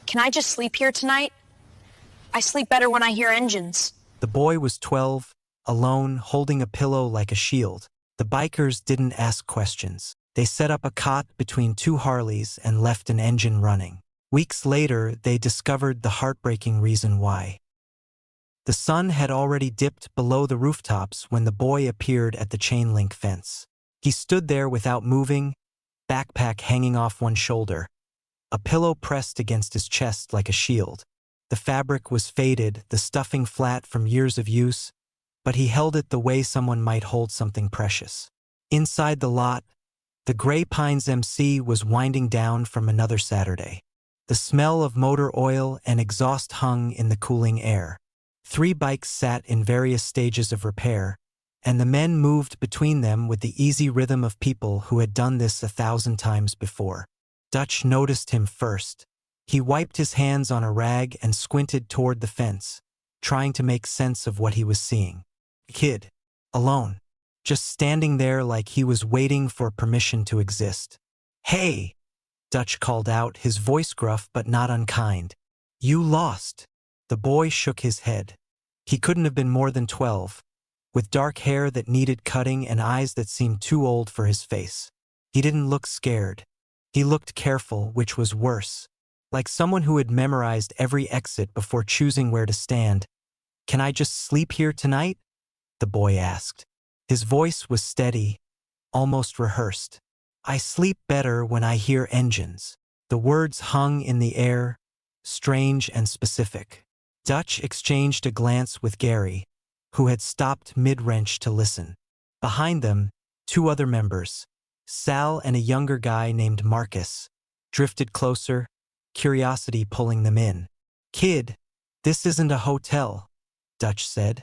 Can I just sleep here tonight? I sleep better when I hear engines. The boy was 12, alone, holding a pillow like a shield. The bikers didn't ask questions. They set up a cot between two Harleys and left an engine running. Weeks later, they discovered the heartbreaking reason why. The sun had already dipped below the rooftops when the boy appeared at the chain-link fence. He stood there without moving, backpack hanging off one shoulder, a pillow pressed against his chest like a shield. The fabric was faded, the stuffing flat from years of use, but he held it the way someone might hold something precious. Inside the lot, the Grey Pines MC was winding down from another Saturday. The smell of motor oil and exhaust hung in the cooling air. 3 bikes sat in various stages of repair, and the men moved between them with the easy rhythm of people who had done this 1,000 times before. Dutch noticed him first. He wiped his hands on a rag and squinted toward the fence, trying to make sense of what he was seeing. A kid, alone, just standing there like he was waiting for permission to exist. "Hey!" Dutch called out, his voice gruff but not unkind. "You lost." The boy shook his head. He couldn't have been more than 12, with dark hair that needed cutting and eyes that seemed too old for his face. He didn't look scared. He looked careful, which was worse, like someone who had memorized every exit before choosing where to stand. "Can I just sleep here tonight?" the boy asked. His voice was steady, almost rehearsed. "I sleep better when I hear engines." The words hung in the air, strange and specific. Dutch exchanged a glance with Gary, who had stopped mid-wrench to listen. Behind them, 2 other members, Sal and a younger guy named Marcus, drifted closer, curiosity pulling them in. "Kid, this isn't a hotel," Dutch said,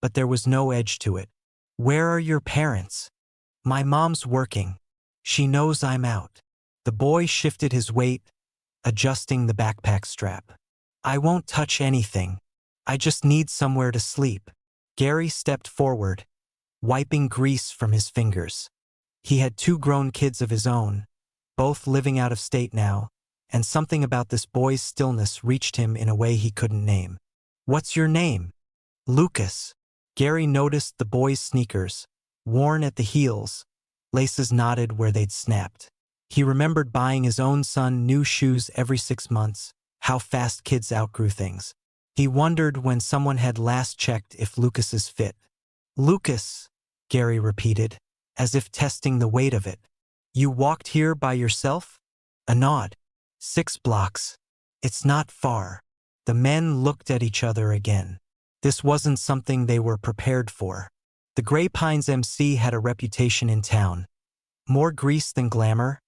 but there was no edge to it. "Where are your parents?" "My mom's working. She knows I'm out." The boy shifted his weight, adjusting the backpack strap. "I won't touch anything. I just need somewhere to sleep." Gary stepped forward, wiping grease from his fingers. He had 2 grown kids of his own, both living out of state now, and something about this boy's stillness reached him in a way he couldn't name. "What's your name?" "Lucas." Gary noticed the boy's sneakers, worn at the heels, laces knotted where they'd snapped. He remembered buying his own son new shoes every 6 months, how fast kids outgrew things. He wondered when someone had last checked if Lucas's fit. "Lucas," Gary repeated, as if testing the weight of it. "You walked here by yourself?" A nod. 6 blocks. It's not far." The men looked at each other again. This wasn't something they were prepared for. The Grey Pines MC had a reputation in town. More grease than glamour,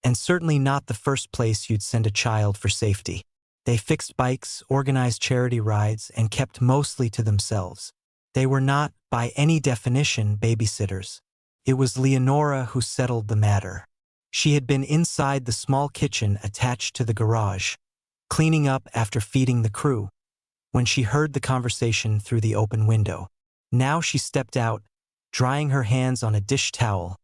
and certainly not the first place you'd send a child for safety. They fixed bikes, organized charity rides, and kept mostly to themselves. They were not, by any definition, babysitters. It was Leonora who settled the matter. She had been inside the small kitchen attached to the garage, cleaning up after feeding the crew, when she heard the conversation through the open window. Now she stepped out, drying her hands on a dish towel,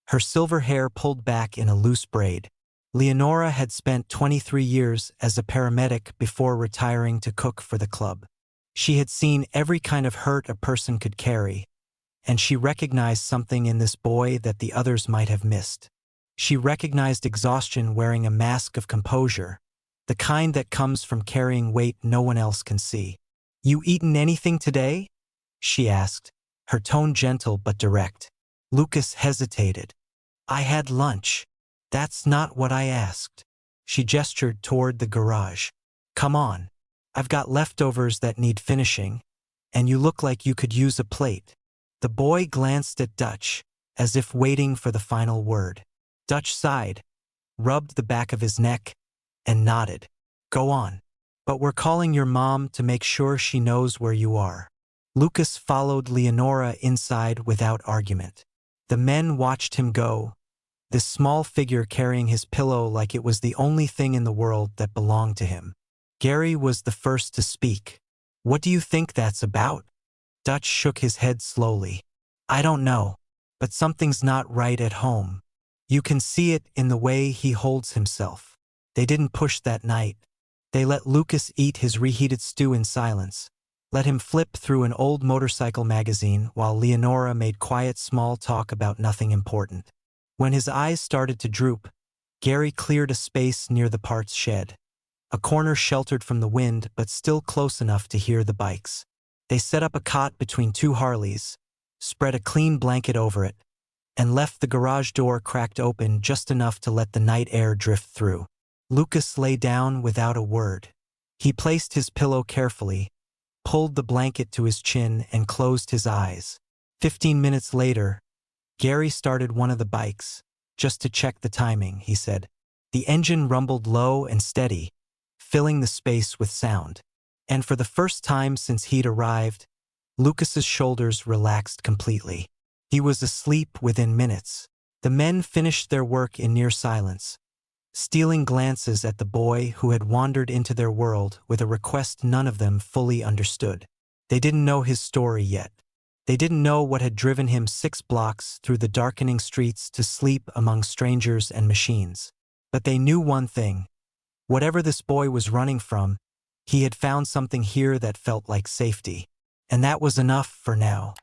her silver hair pulled back in a loose braid. Leonora had spent 23 years as a paramedic before retiring to cook for the club. She had seen every kind of hurt a person could carry, and she recognized something in this boy that the others might have missed. She recognized exhaustion wearing a mask of composure, the kind that comes from carrying weight no one else can see. "You eaten anything today?" she asked, her tone gentle but direct. Lucas hesitated. "I had lunch." "That's not what I asked." She gestured toward the garage. "Come on. I've got leftovers that need finishing, and you look like you could use a plate." The boy glanced at Dutch, as if waiting for the final word. Dutch sighed, rubbed the back of his neck, and nodded. "Go on. But we're calling your mom to make sure she knows where you are." Lucas followed Leonora inside without argument. The men watched him go, this small figure carrying his pillow like it was the only thing in the world that belonged to him. Gary was the first to speak. "What do you think that's about?" Dutch shook his head slowly. "I don't know, but something's not right at home. You can see it in the way he holds himself. They didn't push that night. They let Lucas eat his reheated stew in silence, let him flip through an old motorcycle magazine while Leonora made quiet small talk about nothing important. When his eyes started to droop, Gary cleared a space near the parts shed, a corner sheltered from the wind but still close enough to hear the bikes. They set up a cot between two Harleys, spread a clean blanket over it, and left the garage door cracked open just enough to let the night air drift through. Lucas lay down without a word. He placed his pillow carefully, pulled the blanket to his chin, and closed his eyes. 15 minutes later, Gary started one of the bikes, just to check the timing, he said. The engine rumbled low and steady, filling the space with sound. And for the first time since he'd arrived, Lucas's shoulders relaxed completely. He was asleep within minutes. The men finished their work in near silence, stealing glances at the boy who had wandered into their world with a request none of them fully understood. They didn't know his story yet. They didn't know what had driven him 6 blocks through the darkening streets to sleep among strangers and machines. But they knew one thing. Whatever this boy was running from, he had found something here that felt like safety. And that was enough for now.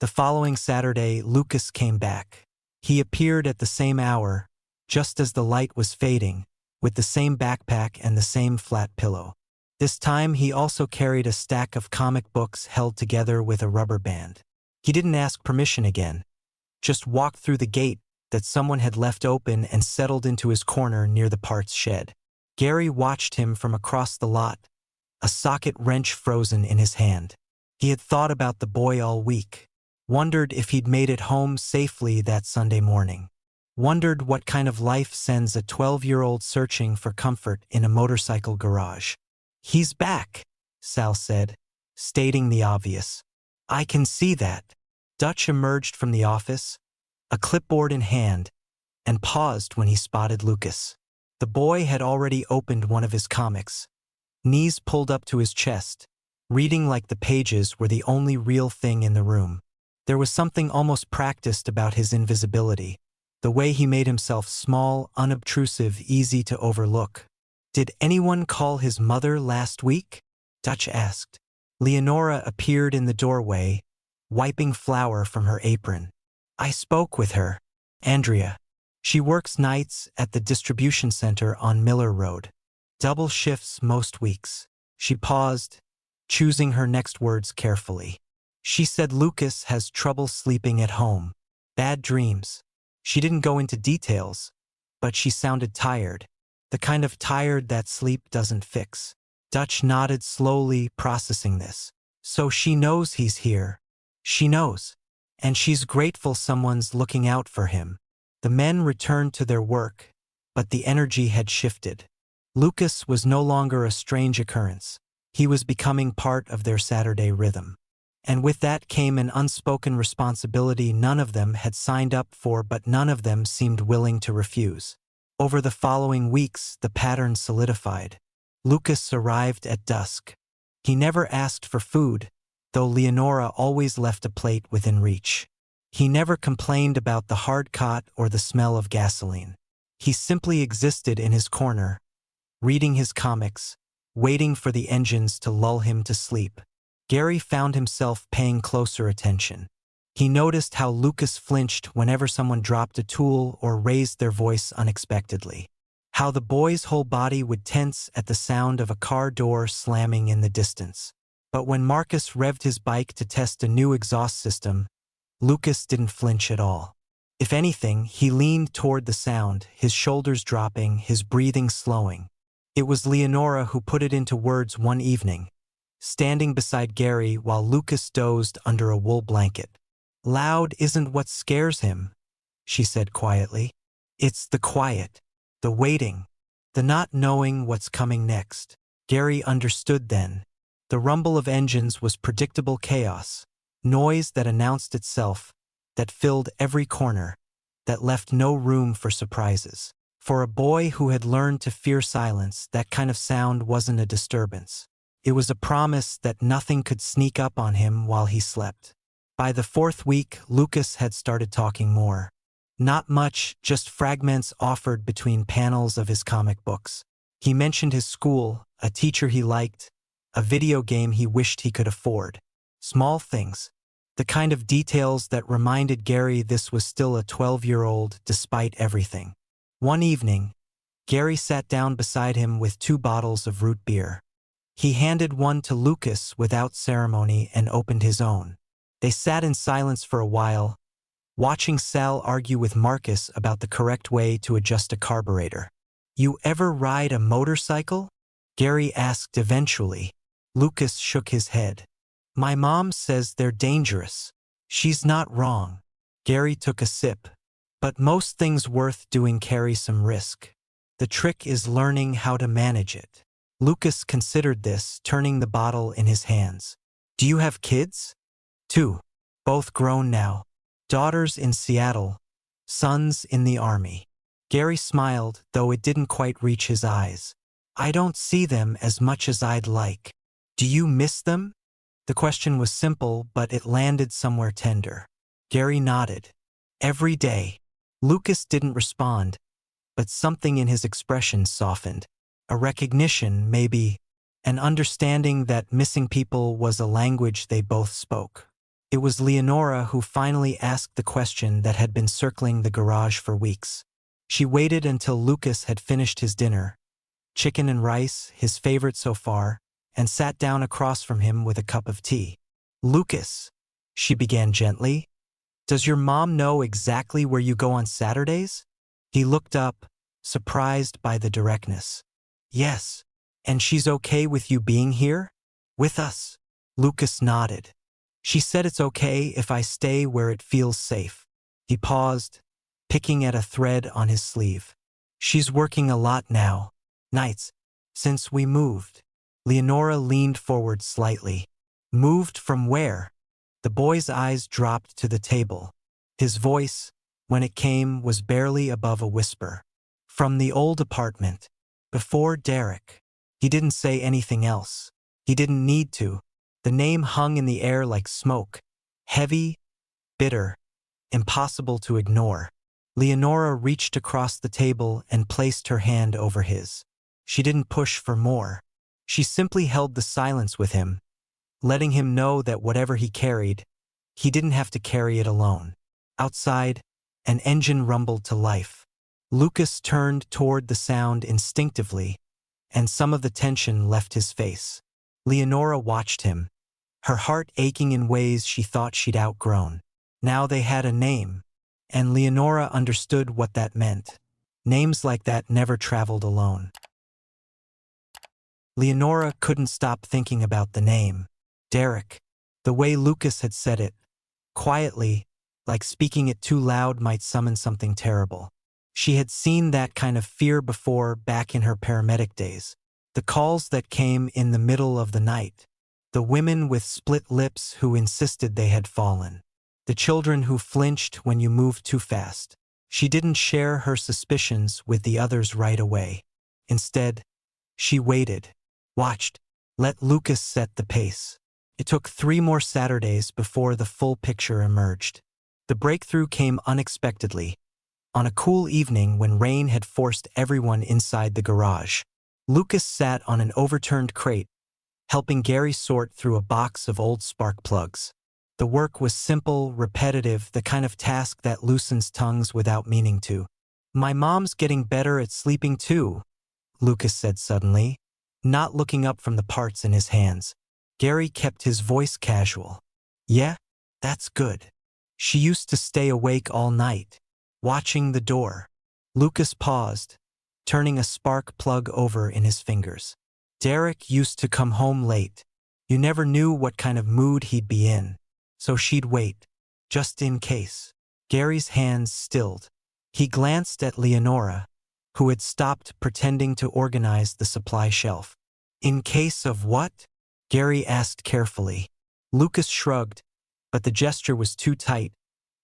The following Saturday, Lucas came back. He appeared at the same hour, just as the light was fading, with the same backpack and the same flat pillow. This time he also carried a stack of comic books held together with a rubber band. He didn't ask permission again, just walked through the gate that someone had left open and settled into his corner near the parts shed. Gary watched him from across the lot, a socket wrench frozen in his hand. He had thought about the boy all week, wondered if he'd made it home safely that Sunday morning, wondered what kind of life sends a 12-year-old searching for comfort in a motorcycle garage. "He's back," Sal said, stating the obvious. "I can see that." Dutch emerged from the office, a clipboard in hand, and paused when he spotted Lucas. The boy had already opened one of his comics, knees pulled up to his chest, reading like the pages were the only real thing in the room. There was something almost practiced about his invisibility, the way he made himself small, unobtrusive, easy to overlook. "Did anyone call his mother last week?" Dutch asked. Leonora appeared in the doorway, wiping flour from her apron. "I spoke with her, Andrea. She works nights at the distribution center on Miller Road. Double shifts most weeks." She paused, choosing her next words carefully. "She said Lucas has trouble sleeping at home. Bad dreams." She didn't go into details, but she sounded tired. The kind of tired that sleep doesn't fix. Dutch nodded slowly, processing this. "So she knows he's here." "She knows. And she's grateful someone's looking out for him." The men returned to their work, but the energy had shifted. Lucas was no longer a strange occurrence. He was becoming part of their Saturday rhythm. And with that came an unspoken responsibility none of them had signed up for, but none of them seemed willing to refuse. Over the following weeks, the pattern solidified. Lucas arrived at dusk. He never asked for food, though Leonora always left a plate within reach. He never complained about the hard cot or the smell of gasoline. He simply existed in his corner, reading his comics, waiting for the engines to lull him to sleep. Gary found himself paying closer attention. He noticed how Lucas flinched whenever someone dropped a tool or raised their voice unexpectedly. How the boy's whole body would tense at the sound of a car door slamming in the distance. But when Marcus revved his bike to test a new exhaust system, Lucas didn't flinch at all. If anything, he leaned toward the sound, his shoulders dropping, his breathing slowing. It was Leonora who put it into words one evening, standing beside Gary while Lucas dozed under a wool blanket. "Loud isn't what scares him," she said quietly. "It's the quiet, the waiting, the not knowing what's coming next." Gary understood then. The rumble of engines was predictable chaos, noise that announced itself, that filled every corner, that left no room for surprises. For a boy who had learned to fear silence, that kind of sound wasn't a disturbance. It was a promise that nothing could sneak up on him while he slept. By the 4th week, Lucas had started talking more. Not much, just fragments offered between panels of his comic books. He mentioned his school, a teacher he liked, a video game he wished he could afford. Small things. The kind of details that reminded Gary this was still a 12-year-old despite everything. One evening, Gary sat down beside him with 2 bottles of root beer. He handed one to Lucas without ceremony and opened his own. They sat in silence for a while, watching Sal argue with Marcus about the correct way to adjust a carburetor. "You ever ride a motorcycle?" Gary asked eventually. Lucas shook his head. "My mom says they're dangerous." "She's not wrong." Gary took a sip. "But most things worth doing carry some risk. The trick is learning how to manage it." Lucas considered this, turning the bottle in his hands. "Do you have kids?" "2. Both grown now. Daughters in Seattle, sons in the army." Gary smiled, though it didn't quite reach his eyes. "I don't see them as much as I'd like." "Do you miss them?" The question was simple, but it landed somewhere tender. Gary nodded. "Every day." Lucas didn't respond, but something in his expression softened. A recognition, maybe, an understanding that missing people was a language they both spoke. It was Leonora who finally asked the question that had been circling the garage for weeks. She waited until Lucas had finished his dinner, chicken and rice, his favorite so far, and sat down across from him with a cup of tea. "Lucas," she began gently, "does your mom know exactly where you go on Saturdays?" He looked up, surprised by the directness. "Yes. And she's okay with you being here? With us?" Lucas nodded. "She said it's okay if I stay where it feels safe." He paused, picking at a thread on his sleeve. "She's working a lot now. Nights. Since we moved." Leonora leaned forward slightly. "Moved from where?" The boy's eyes dropped to the table. His voice, when it came, was barely above a whisper. "From the old apartment. Before Derek." He didn't say anything else. He didn't need to. The name hung in the air like smoke. Heavy, bitter, impossible to ignore. Leonora reached across the table and placed her hand over his. She didn't push for more. She simply held the silence with him, letting him know that whatever he carried, he didn't have to carry it alone. Outside, an engine rumbled to life. Lucas turned toward the sound instinctively, and some of the tension left his face. Leonora watched him, her heart aching in ways she thought she'd outgrown. Now they had a name, and Leonora understood what that meant. Names like that never traveled alone. Leonora couldn't stop thinking about the name. Derek. The way Lucas had said it, quietly, like speaking it too loud might summon something terrible. She had seen that kind of fear before back in her paramedic days. The calls that came in the middle of the night. The women with split lips who insisted they had fallen. The children who flinched when you moved too fast. She didn't share her suspicions with the others right away. Instead, she waited, watched, let Lucas set the pace. It took 3 more Saturdays before the full picture emerged. The breakthrough came unexpectedly, on a cool evening when rain had forced everyone inside the garage. Lucas sat on an overturned crate, helping Gary sort through a box of old spark plugs. The work was simple, repetitive, the kind of task that loosens tongues without meaning to. "My mom's getting better at sleeping too," Lucas said suddenly, not looking up from the parts in his hands. Gary kept his voice casual. "Yeah? That's good. She used to stay awake all night, watching the door." Lucas paused, turning a spark plug over in his fingers. "Derek used to come home late. You never knew what kind of mood he'd be in, so she'd wait, just in case." Gary's hands stilled. He glanced at Leonora, who had stopped pretending to organize the supply shelf. "In case of what?" Gary asked carefully. Lucas shrugged, but the gesture was too tight,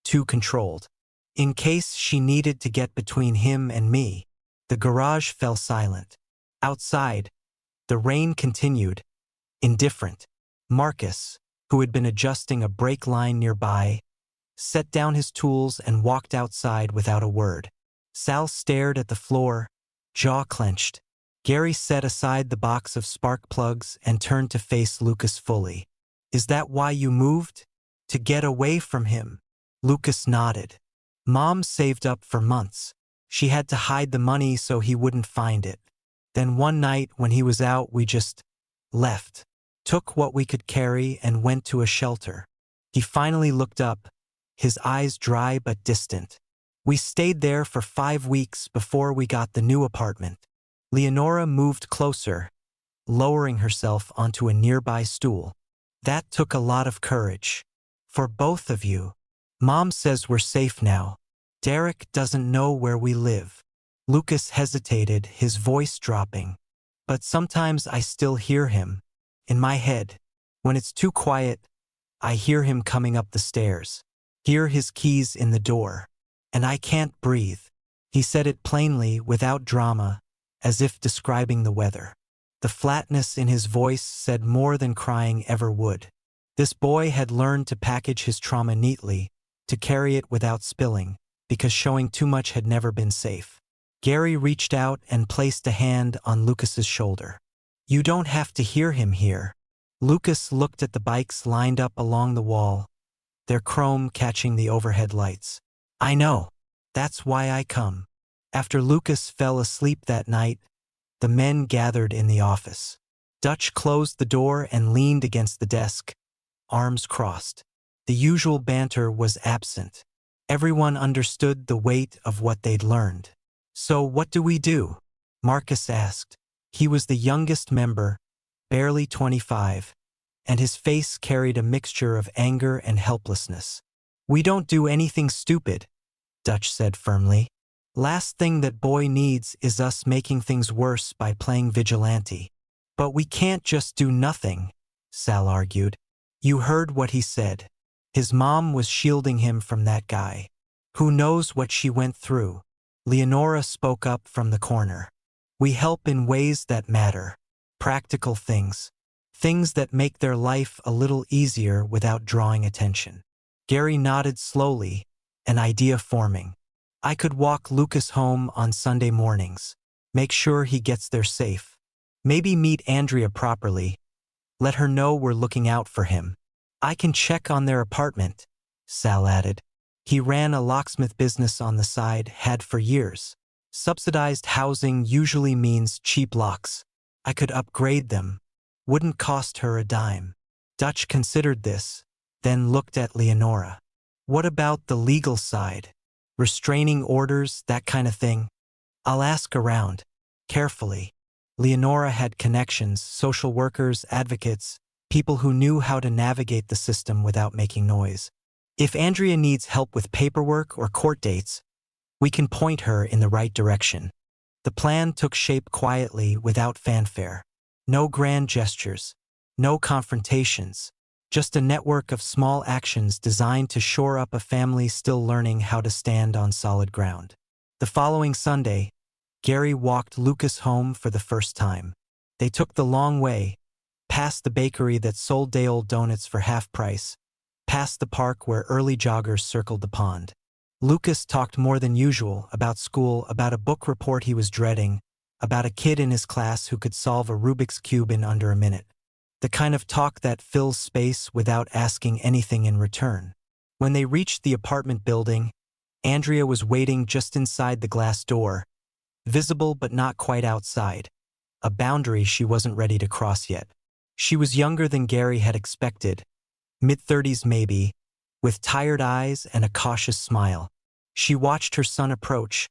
too controlled. "In case she needed to get between him and me." The garage fell silent. Outside, the rain continued, indifferent. Marcus, who had been adjusting a brake line nearby, set down his tools and walked outside without a word. Sal stared at the floor, jaw clenched. Gary set aside the box of spark plugs and turned to face Lucas fully. Is that why you moved? To get away from him? Lucas nodded. Mom saved up for months. She had to hide the money so he wouldn't find it. Then one night when he was out, we just left, took what we could carry and went to a shelter. He finally looked up, his eyes dry but distant. We stayed there for 5 weeks before we got the new apartment. Leonora moved closer, lowering herself onto a nearby stool. That took a lot of courage. For both of you. Mom says we're safe now. Derek doesn't know where we live. Lucas hesitated, his voice dropping. But sometimes I still hear him. In my head. When it's too quiet, I hear him coming up the stairs. Hear his keys in the door. And I can't breathe. He said it plainly, without drama, as if describing the weather. The flatness in his voice said more than crying ever would. This boy had learned to package his trauma neatly, to carry it without spilling, because showing too much had never been safe. Gary reached out and placed a hand on Lucas's shoulder. You don't have to hear him here. Lucas looked at the bikes lined up along the wall, their chrome catching the overhead lights. I know. That's why I come. After Lucas fell asleep that night, the men gathered in the office. Dutch closed the door and leaned against the desk, arms crossed. The usual banter was absent. Everyone understood the weight of what they'd learned. So what do we do? Marcus asked. He was the youngest member, barely 25, and his face carried a mixture of anger and helplessness. We don't do anything stupid, Dutch said firmly. Last thing that boy needs is us making things worse by playing vigilante. But we can't just do nothing, Sal argued. You heard what he said. His mom was shielding him from that guy. Who knows what she went through? Leonora spoke up from the corner. We help in ways that matter. Practical things. Things that make their life a little easier without drawing attention. Gary nodded slowly, an idea forming. I could walk Lucas home on Sunday mornings. Make sure he gets there safe. Maybe meet Andrea properly. Let her know we're looking out for him. I can check on their apartment, Sal added. He ran a locksmith business on the side, had for years. Subsidized housing usually means cheap locks. I could upgrade them. Wouldn't cost her a dime. Dutch considered this, then looked at Leonora. What about the legal side? Restraining orders, that kind of thing? I'll ask around. Carefully. Leonora had connections, social workers, advocates, people who knew how to navigate the system without making noise. If Andrea needs help with paperwork or court dates, we can point her in the right direction. The plan took shape quietly, without fanfare. No grand gestures, no confrontations, just a network of small actions designed to shore up a family still learning how to stand on solid ground. The following Sunday, Gary walked Lucas home for the first time. They took the long way, past the bakery that sold day-old donuts for half price, past the park where early joggers circled the pond. Lucas talked more than usual about school, about a book report he was dreading, about a kid in his class who could solve a Rubik's Cube in under a minute. The kind of talk that fills space without asking anything in return. When they reached the apartment building, Andrea was waiting just inside the glass door, visible but not quite outside, a boundary she wasn't ready to cross yet. She was younger than Gary had expected, mid-30s maybe, with tired eyes and a cautious smile. She watched her son approach,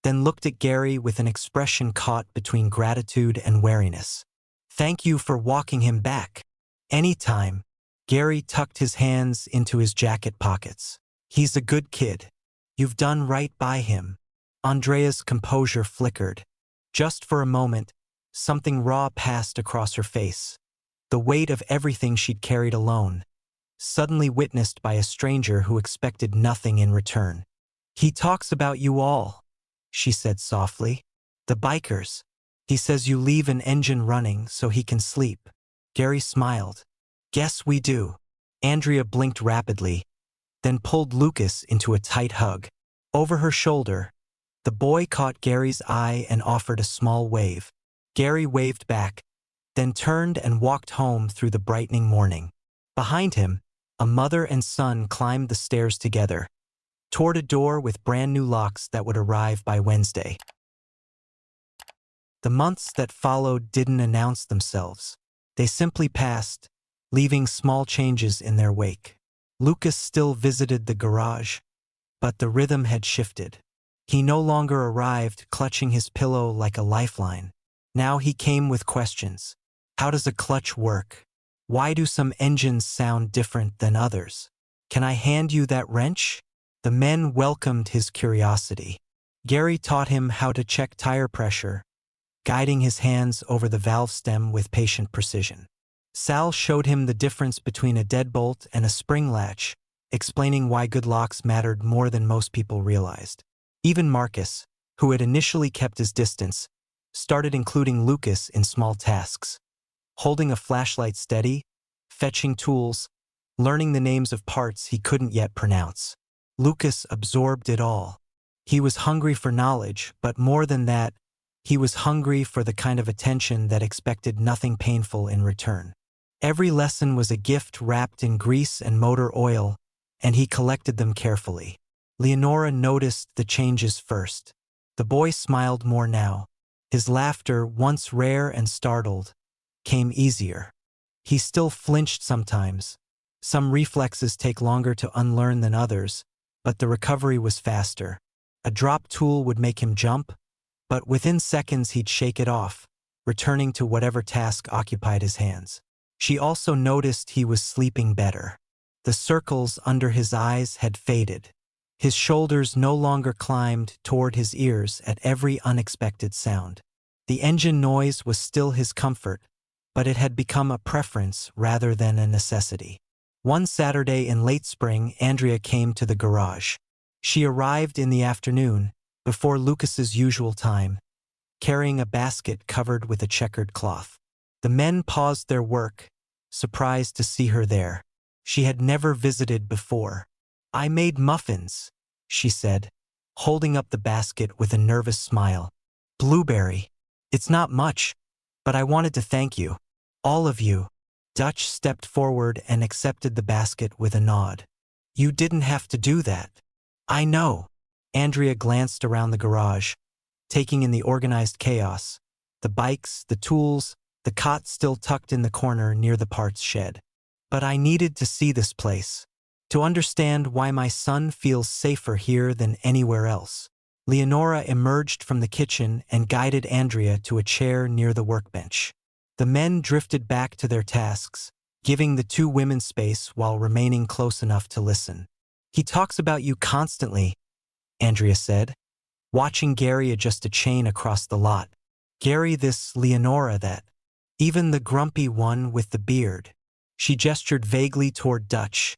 then looked at Gary with an expression caught between gratitude and wariness. Thank you for walking him back. Anytime. Gary tucked his hands into his jacket pockets. He's a good kid. You've done right by him. Andrea's composure flickered. Just for a moment, something raw passed across her face. The weight of everything she'd carried alone, suddenly witnessed by a stranger who expected nothing in return. He talks about you all, she said softly. The bikers. He says you leave an engine running so he can sleep. Gary smiled. Guess we do. Andrea blinked rapidly, then pulled Lucas into a tight hug. Over her shoulder, the boy caught Gary's eye and offered a small wave. Gary waved back, then turned and walked home through the brightening morning. Behind him, a mother and son climbed the stairs together, toward a door with brand new locks that would arrive by Wednesday. The months that followed didn't announce themselves. They simply passed, leaving small changes in their wake. Lucas still visited the garage, but the rhythm had shifted. He no longer arrived clutching his pillow like a lifeline. Now he came with questions. How does a clutch work? Why do some engines sound different than others? Can I hand you that wrench? The men welcomed his curiosity. Gary taught him how to check tire pressure, guiding his hands over the valve stem with patient precision. Sal showed him the difference between a deadbolt and a spring latch, explaining why good locks mattered more than most people realized. Even Marcus, who had initially kept his distance, started including Lucas in small tasks. Holding a flashlight steady, fetching tools, learning the names of parts he couldn't yet pronounce. Lucas absorbed it all. He was hungry for knowledge, but more than that, he was hungry for the kind of attention that expected nothing painful in return. Every lesson was a gift wrapped in grease and motor oil, and he collected them carefully. Leonora noticed the changes first. The boy smiled more now. His laughter, once rare and startled, came easier. He still flinched sometimes. Some reflexes take longer to unlearn than others, but the recovery was faster. A drop tool would make him jump, but within seconds he'd shake it off, returning to whatever task occupied his hands. She also noticed he was sleeping better. The circles under his eyes had faded. His shoulders no longer climbed toward his ears at every unexpected sound. The engine noise was still his comfort, but it had become a preference rather than a necessity. One Saturday in late spring, Andrea came to the garage. She arrived in the afternoon, before Lucas's usual time, carrying a basket covered with a checkered cloth. The men paused their work, surprised to see her there. She had never visited before. "I made muffins," she said, holding up the basket with a nervous smile. "Blueberry. It's not much, but I wanted to thank you. All of you." Dutch stepped forward and accepted the basket with a nod. "You didn't have to do that." "I know." Andrea glanced around the garage, taking in the organized chaos. The bikes, the tools, the cot still tucked in the corner near the parts shed. "But I needed to see this place, to understand why my son feels safer here than anywhere else." Leonora emerged from the kitchen and guided Andrea to a chair near the workbench. The men drifted back to their tasks, giving the two women space while remaining close enough to listen. "He talks about you constantly," Andrea said, watching Gary adjust a chain across the lot. "Gary this, Leonora that. Even the grumpy one with the beard." She gestured vaguely toward Dutch,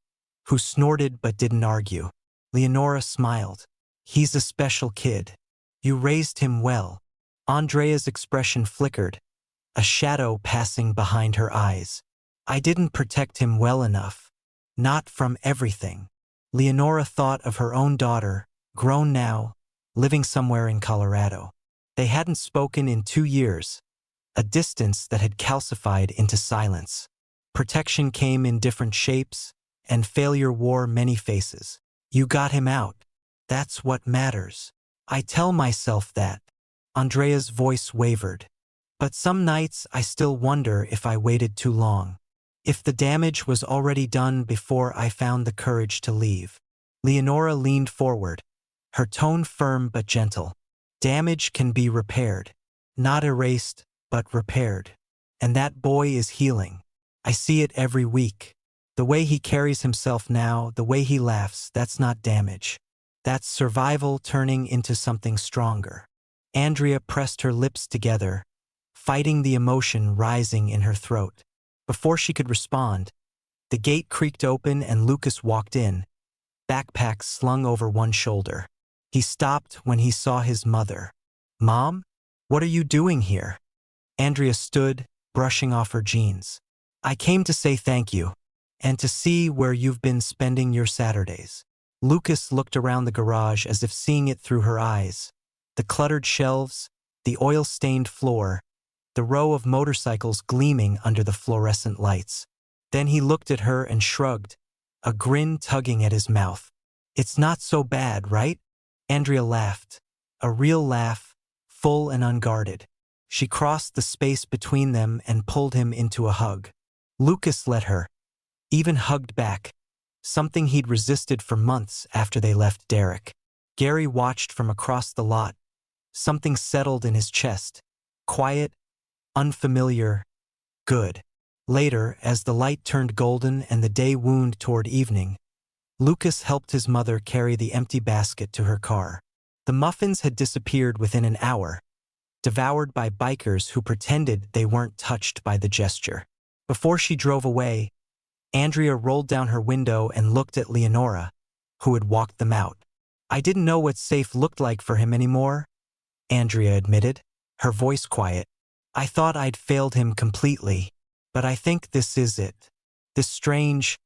who snorted but didn't argue. Leonora smiled. "He's a special kid. You raised him well." Andrea's expression flickered, a shadow passing behind her eyes. "I didn't protect him well enough. Not from everything." Leonora thought of her own daughter, grown now, living somewhere in Colorado. They hadn't spoken in 2 years, a distance that had calcified into silence. Protection came in different shapes, and failure wore many faces. "You got him out. That's what matters. I tell myself that." Andrea's voice wavered. "But some nights I still wonder if I waited too long. If the damage was already done before I found the courage to leave." Leonora leaned forward, her tone firm but gentle. "Damage can be repaired. Not erased, but repaired. And that boy is healing. I see it every week. The way he carries himself now, the way he laughs, that's not damage. That's survival turning into something stronger." Andrea pressed her lips together, fighting the emotion rising in her throat. Before she could respond, the gate creaked open and Lucas walked in, backpack slung over one shoulder. He stopped when he saw his mother. "Mom? What are you doing here?" Andrea stood, brushing off her jeans. "I came to say thank you, and to see where you've been spending your Saturdays." Lucas looked around the garage as if seeing it through her eyes. The cluttered shelves, the oil-stained floor, the row of motorcycles gleaming under the fluorescent lights. Then he looked at her and shrugged, a grin tugging at his mouth. "It's not so bad, right?" Andrea laughed, a real laugh, full and unguarded. She crossed the space between them and pulled him into a hug. Lucas let her, even hugged back, something he'd resisted for months after they left Derek. Gary watched from across the lot. Something settled in his chest. Quiet, unfamiliar, good. Later, as the light turned golden and the day wound toward evening, Lucas helped his mother carry the empty basket to her car. The muffins had disappeared within an hour, devoured by bikers who pretended they weren't touched by the gesture. Before she drove away, Andrea rolled down her window and looked at Leonora, who had walked them out. "I didn't know what safe looked like for him anymore," Andrea admitted, her voice quiet. "I thought I'd failed him completely, but I think this is it. This strange,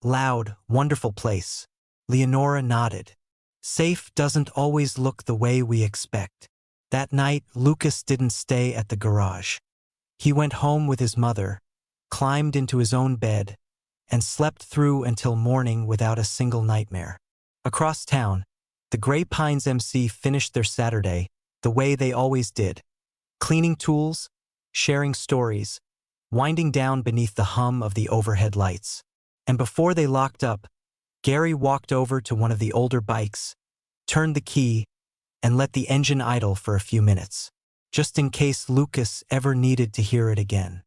loud, wonderful place." Leonora nodded. "Safe doesn't always look the way we expect." That night, Lucas didn't stay at the garage. He went home with his mother, climbed into his own bed, and slept through until morning without a single nightmare. Across town, the Grey Pines MC finished their Saturday the way they always did, cleaning tools, sharing stories, winding down beneath the hum of the overhead lights. And before they locked up, Gary walked over to one of the older bikes, turned the key, and let the engine idle for a few minutes, just in case Lucas ever needed to hear it again.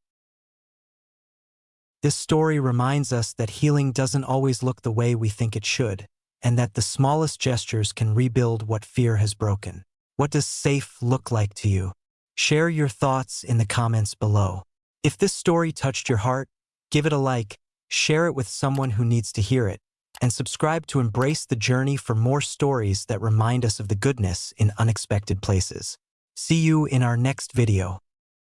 This story reminds us that healing doesn't always look the way we think it should, and that the smallest gestures can rebuild what fear has broken. What does safe look like to you? Share your thoughts in the comments below. If this story touched your heart, give it a like, share it with someone who needs to hear it, and subscribe to Embrace the Journey for more stories that remind us of the goodness in unexpected places. See you in our next video.